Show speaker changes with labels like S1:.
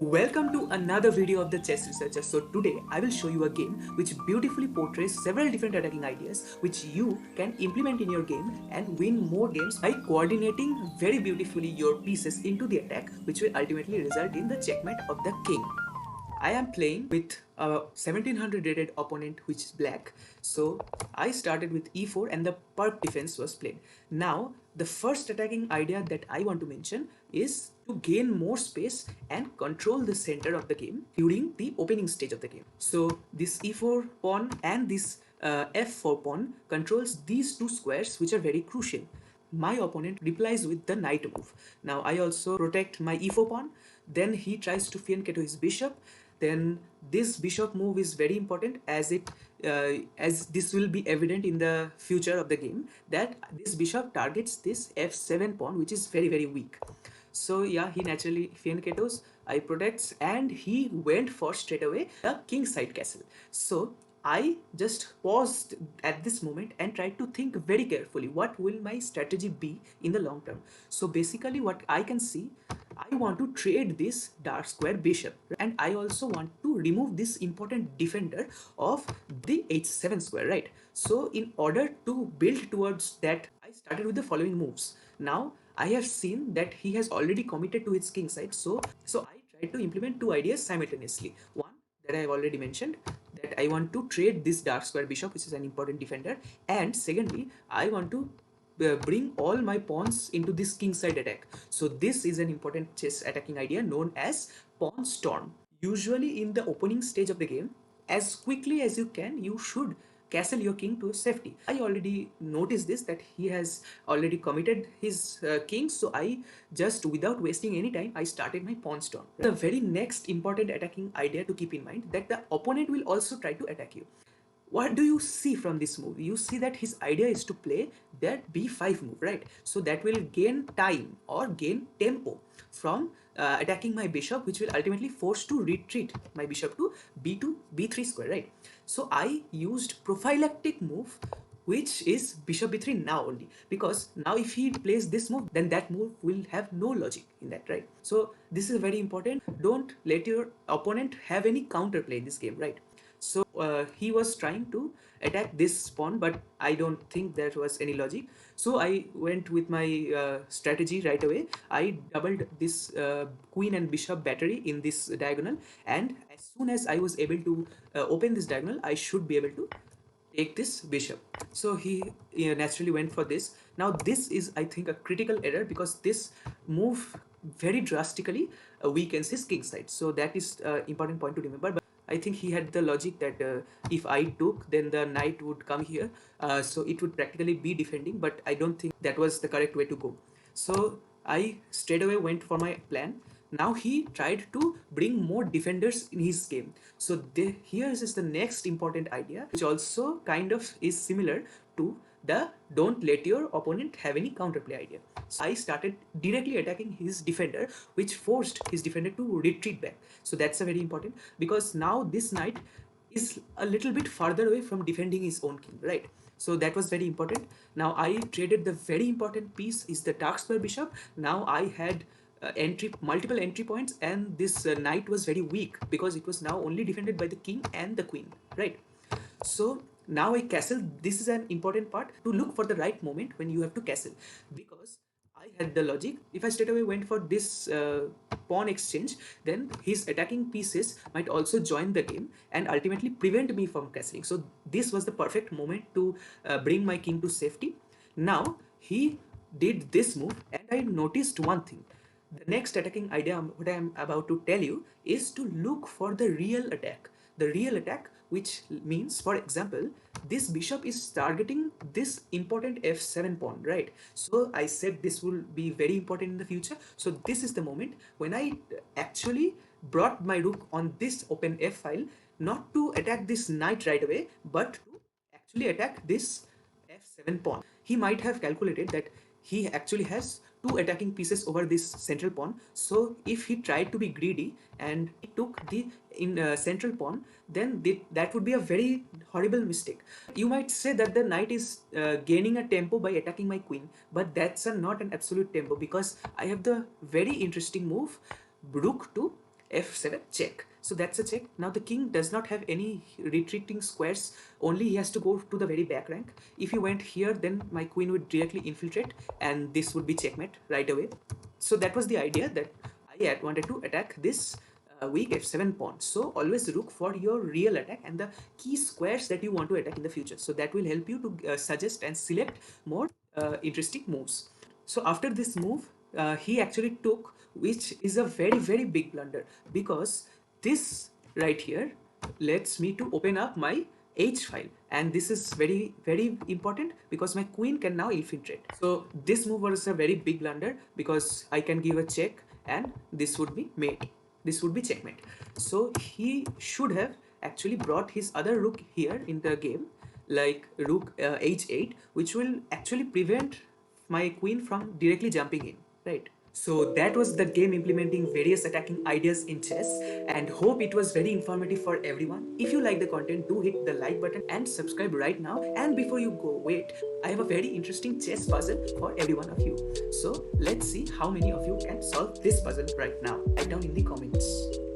S1: Welcome to another video of the Chess Researcher. So today I will show you a game which beautifully portrays several different attacking ideas which you can implement in your game and win more games by coordinating very beautifully your pieces into the attack, which will ultimately result in the checkmate of the king. I am playing with a 1700 rated opponent which is black. So I started with e4 and the perp defense was played. Now the first attacking idea that I want to mention is to gain more space and control the center of the game during the opening stage of the game. So this e4 pawn and this f4 pawn controls these two squares which are very crucial. My opponent replies with the knight move. Now I also protect my e4 pawn. Then he tries to fianchetto his bishop. Then this bishop move is very important as this will be evident in the future of the game that this bishop targets this f7 pawn, which is very weak. So yeah, he naturally fianchettos, I protects, and he went for straight away the king side castle. So I just paused at this moment and tried to think very carefully what will my strategy be in the long term. So basically what I can see, I want to trade this dark square bishop, and I also want to remove this important defender of the h7 square, right? So in order to build towards that, I started with the following moves. Now I have seen that he has already committed to his king side, so I tried to implement two ideas simultaneously. One that I have already mentioned, that I want to trade this dark square bishop, which is an important defender, and secondly I want to bring all my pawns into this king side attack. So this is an important chess attacking idea known as pawn storm. Usually in the opening stage of the game, as quickly as you can, you should castle your king to safety. I already noticed this, that he has already committed his king, so I just, without wasting any time, I started my pawn storm. The very next important attacking idea to keep in mind, that the opponent will also try to attack you. What do you see from this move? You see that his idea is to play that b5 move, right? So that will gain time or gain tempo from attacking my bishop, which will ultimately force to retreat my bishop to b2 b3 square, right? So I used prophylactic move, which is bishop b3 now only, because now if he plays this move, then that move will have no logic in that, right? So this is very important. Don't let your opponent have any counterplay in this game, right? So he was trying to attack this pawn, but I don't think there was any logic. So I went with my strategy right away. I doubled this queen and bishop battery in this diagonal, and as soon as I was able to open this diagonal, I should be able to take this bishop. So he naturally went for this. Now this is, I think, a critical error, because this move very drastically weakens his king side. So that is important point to remember. But I think he had the logic that if I took, then the knight would come here, so it would practically be defending, but I don't think that was the correct way to go. So I straight away went for my plan. Now he tried to bring more defenders in his game. So here is the next important idea, which also kind of is similar to the don't let your opponent have any counterplay idea. So I started directly attacking his defender, which forced his defender to retreat back. So that's a very important, because now this knight is a little bit farther away from defending his own king, right? So that was very important. Now I traded the very important piece, is the dark square bishop. Now I had multiple entry points, and this knight was very weak because it was now only defended by the king and the queen, right? So now I castle. This is an important part, to look for the right moment when you have to castle, because I had the logic. If I straight away went for this pawn exchange, then his attacking pieces might also join the game and ultimately prevent me from castling. So this was the perfect moment to bring my king to safety. Now he did this move, and I noticed one thing. The next attacking idea, what I am about to tell you, is to look for the real attack. The real attack, which means, for example, this bishop is targeting this important f7 pawn, right? So I said this will be very important in the future. So this is the moment when I actually brought my rook on this open f file, not to attack this knight right away, but to actually attack this f7 pawn. He might have calculated that he actually has two attacking pieces over this central pawn. So if he tried to be greedy and he took the central pawn, then that would be a very horrible mistake. You might say that the knight is gaining a tempo by attacking my queen, but that's not an absolute tempo, because I have the very interesting move rook to f7 check. So that's a check. Now the king does not have any retreating squares, only he has to go to the very back rank. If he went here, then my queen would directly infiltrate and this would be checkmate right away. So that was the idea, that I wanted to attack this weak f7 pawn. So always look for your real attack and the key squares that you want to attack in the future. So that will help you to suggest and select more interesting moves. So after this move, he actually took, which is a very big blunder, because this right here lets me to open up my H file, and this is very important because my queen can now infiltrate. So this move was a very big blunder because I can give a check and this would be mate, this would be checkmate. So he should have actually brought his other rook here in the game, like rook h8, which will actually prevent my queen from directly jumping in, right? So that was the game implementing various attacking ideas in chess, and hope it was very informative for everyone. If you like the content, do hit the like button and subscribe right now. And before you go, wait, I have a very interesting chess puzzle for every one of you. So let's see how many of you can solve this puzzle right now. Write down in the comments.